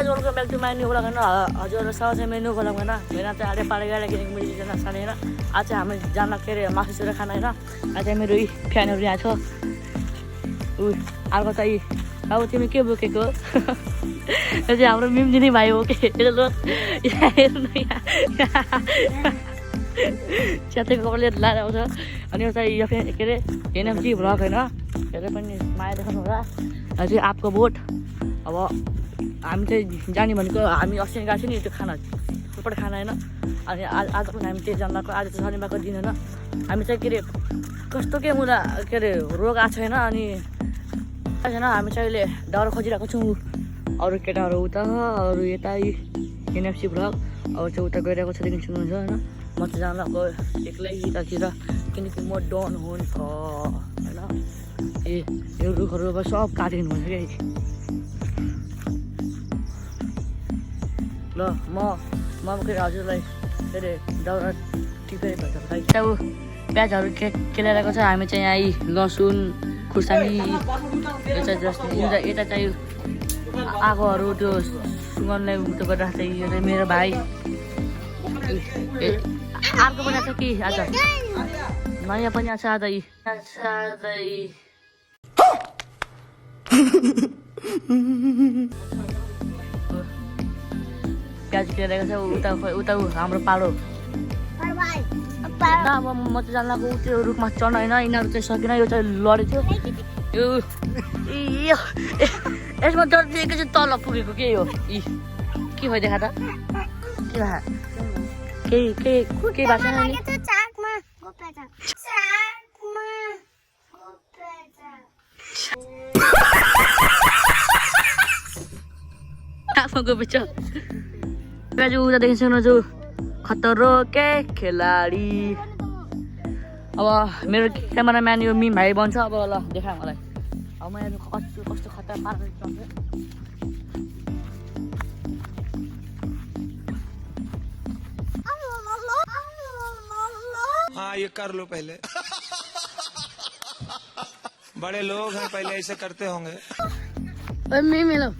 guys welcome back to my new blog हैन हजुर south menu blog हैन हैन चाहिँ आडे पाले गएर किनेको मैले जना साने हैन आज चाहिँ हामी जान के रे मासु सुरा खाना हैन आज चाहिँ मेरो फ्यानहरु यहाँ छ उ अर्को चाहिँ अब तिमी के बोकेको यो चाहिँ हाम्रो मिमजिनी भाइ हो के ल हेर्नु यहाँ च्यातेको कपडा लाएर आउँछ अनि यो चाहिँ यो के रे एनएमजी ब्लग हैन हेरे पनि माया देखाउनु होला अझै आपको भोट अब हामी चाहिँ जाने भनेको हामी अस्ति गएको थियो नि त्यो खाना सुपर खाना हैन अनि आज पनि हामी त्यही जान्नको आज चाहिँ शनिबारको दिन हैन हामी चाहिँ के रे कस्तो के मुला के रे रोग आएको छैन अनि छैन हामी चाहिँ अहिले दाउरा खोजिरहेको छौँ अरू केटाहरू उता अरू यता एनएफसी ब्लग अब चाहिँ उता गइरहेको छ देखि सुन्नुहुन्छ होइन म चाहिँ जान गयो एक्लै यतातिर किनकि म डन हुन्छ होइन ए यो रुखहरू अब सब काटिनु हुन्छ कि ल म के हजुरलाई के अरे दाउरा टिपेर भन्छ भाइ अब प्याजहरू के ल्याएको छ हामी चाहिँ यहाँ लसुन खुर्सानी यता जस्तो यता चाहिँ आगोहरू त्यो सुगन्धलाई उयो गरिरहेको छ यो चाहिँ मेरो भाइ अर्को पनि छ कि आज नयाँ पनि छ आज प्याज ल्याएको छ उता हाम्रो पालो अब म चाहिँ जान्नको त्यो रुखमा चढ्न होइन यिनीहरू चाहिँ सकिन यो चाहिँ लडेको थियो यो यसमा डर दिएको चाहिँ तल पुगेको के हो के भयो देखा त के भए केही भएको छैन नि आफ्नो गोपेछ प्याज उतादेखि सुन्नु खतरो के खेलाडी अब मेरो क्यामेराम्यान यो मिम भाइ बन्छ अब ल देखा मलाई अब म यहाँ कस्तो खतरा पार्छ हाँ ये कर लो पहले बड़े लोग हैं पहले ऐसे करते होंगे मिलो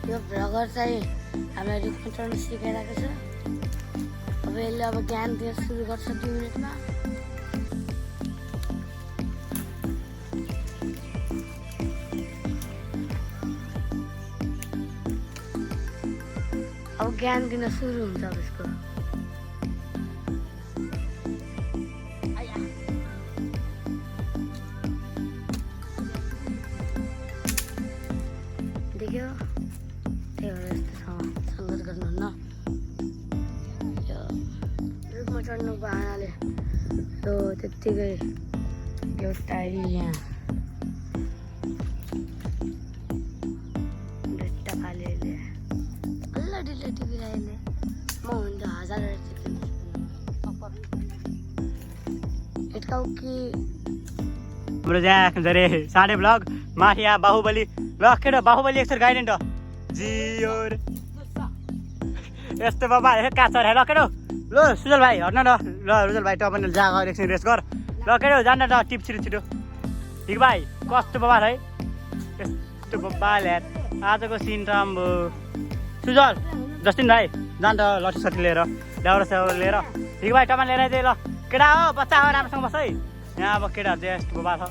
यो भ्लगर चाहिँ हामीलाई रुखमा चढ्न सिकाइरहेको छ अब यसले अब ज्ञान दिन सुरु गर्छ 2 मिनटमा अब ज्ञान दिन सुरु हुन्छ अब यसको देख्यो सङ्गत गर्नुहुन्न यो रुखमा चढ्नुको बाहनाले त्यो त्यत्तिकै एउटा यहाँ ढुट्टा फालेले अल्ला ढिलो टिपिरहेले म हुन्छ 1000 इटकाउ कि हाम्रो यहाँ जरे साडे ब्लग माथिया बाहुबली ल केटो बाहुबली एकचोटि गाइडेन्ट जियोर यस्तो बाबा काँचर ल केटो ल सुजल भाइ हट्न ल रुजल भाइ तपाईँ जागा एकछिन रेस्ट गर ल केटो जान्न ल टिप छिटो ठिक भाइ कस्तो बाबा है यस्तो बाबा ल्याट आजको सिन राम्रो सुजल जस्टिन भाइ जान्छ लट्ठी सट्ठी लिएर दाउरा साउरा लिएर ठिक भाइ तपाईँ लिएर चाहिँ ल केटा हो बच्चा हो राम्रोसँग बस है यहाँ अब केटाहरू चाहिँ यस्तो बाबा छ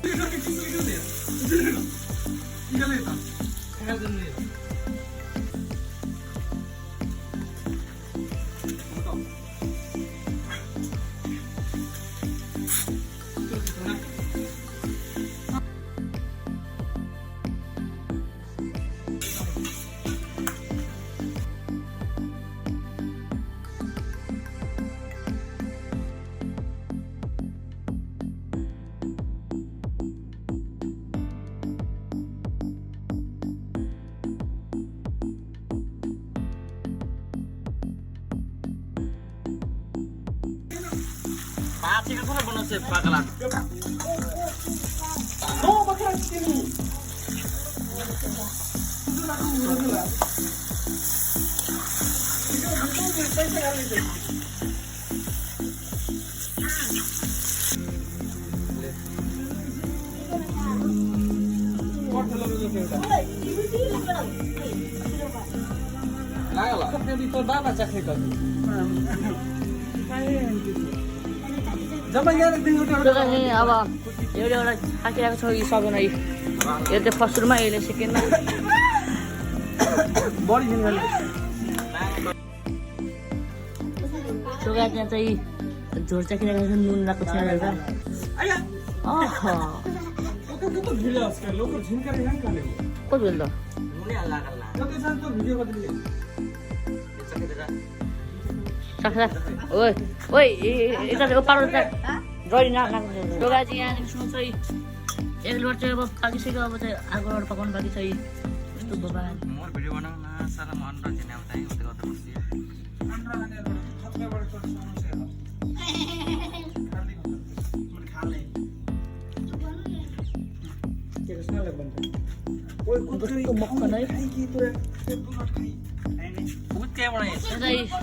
पाचीको कुन बनाउँछ पागला अब एउटा थाकिरहेको छ यी सबजना यो चाहिँ फर्स्ट रुममा यसले सेकेन्डमा सुगा त्यहाँ चाहिँ झोल चाखिरहेको छ नुन लगाएको छैन एउटा कति भेल त ओइ ओइ यता पारो जरी सुगा चाहिँ यहाँदेखि चाहिँ एक लोट चाहिँ अब पाकिसक्यो अब चाहिँ आगोबाट पकाउनु बाँकी छ यस्तो बाबा भिडियो बनाउन सारा मनोरञ्जन आउँदै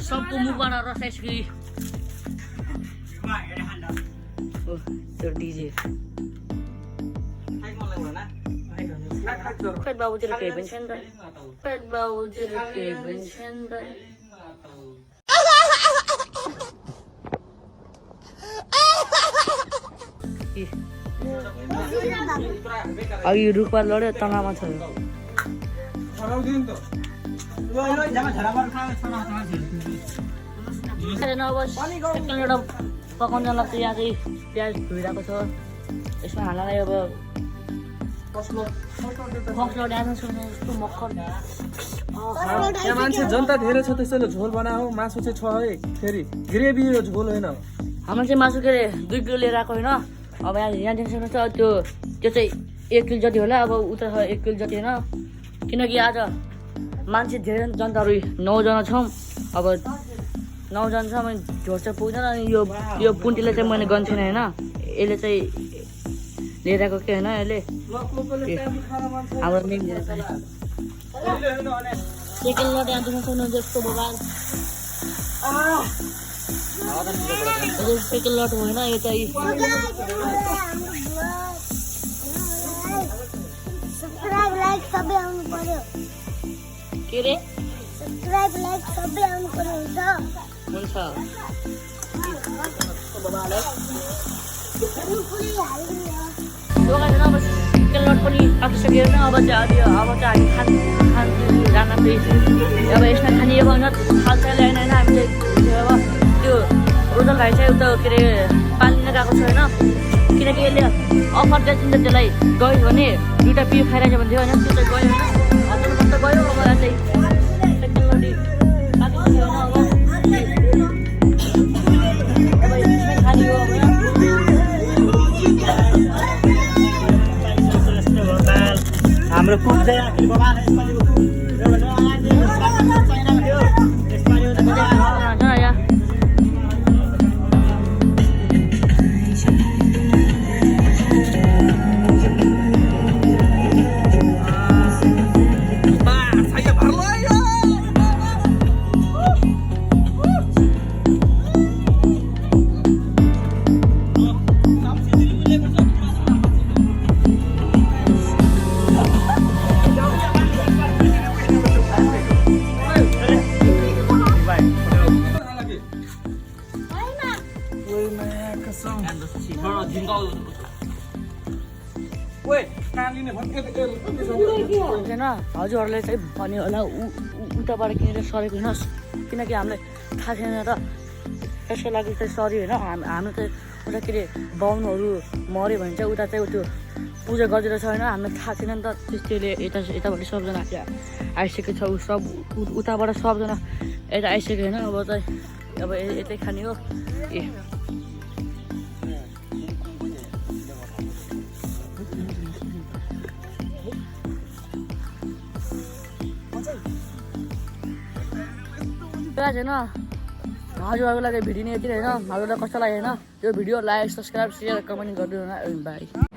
सबको मुखबाट रस आइसक्यो त्यो डिजे पेट बाबुतिर केही पनि छैन त पेट बाबुतिर केही पनि छैन त अब यो रुखमा लड्यो तनामा छ एउटा पकाउन लाग्छ यहाँ चाहिँ प्याज धोइरहेको छ यसमा हाल्नलाई अब यहाँ मान्छे जनता धेरै छ त्यसैले झोल बनाऊ मासु चाहिँ छ है फेरि ग्रेभी हो झोल होइन हाम्रो चाहिँ मासु के अरे 2 किलो लिएर आएको होइन अब यहाँदेखि सक्नुहुन्छ त्यो चाहिँ 1 किलो जति होला अब उता 1 किलो जति होइन किनकि आज मान्छे धेरै जनताहरू 9 जना छौँ अब 9 जना छ मैले झोल चाहिँ पुग्दैन अनि यो पुन्टीलाई चाहिँ मैले गन्थेन होइन यसले चाहिँ लिएर आएको के होइन यसले हाम्रो सेकेन्ड लट यहाँ देख्न सक्नुहुन्छ यस्तो भगवान् सेकेन्ड लट होइन यो चाहिँ के रे हुन्छ अब सेकेन्ड लट पनि पाकिसक्यो होइन अब चाहिँ हामी खानु जान अब यसमा खाने अब होइन थाल्छ ल्याएन होइन हामी चाहिँ अब त्यो रोजल भाइ चाहिँ उता के अरे पालिन गएको छ होइन किनकि यसले अफर दिन्छ त्यसलाई गयो भने 2टा पिउ खाइरहेको भने थियो होइन त्यो चाहिँ गयो होइन हजुर त गयो अब चाहिँ सेकेन्ड लटी पाकिसक्यो होइन अब यसमा खाने हो अब हाम्रो कुक चाहिँ आखिर बाबा हजुरहरूले चाहिँ भन्यो होला उताबाट किनेर सरेको होइन किनकि हामीलाई थाहा छैन र त्यसको लागि चाहिँ सरी होइन हाम्रो चाहिँ उता के अरे बाहुनहरू मऱ्यो भने चाहिँ उता चाहिँ त्यो पूजा गरिदिएर छ होइन हामीलाई थाहा छैन नि त त्यसले यताबाट सबजना आइसकेको छ सब उताबाट सबजना यता आइसक्यो होइन अब चाहिँ अब यतै खाने हो ए छैन हजुरहरूको लागि भिडियो नै यति नै होइन हजुरलाई कस्तो लाग्यो होइन यो video like subscribe share comment गरिदिनु होला बाई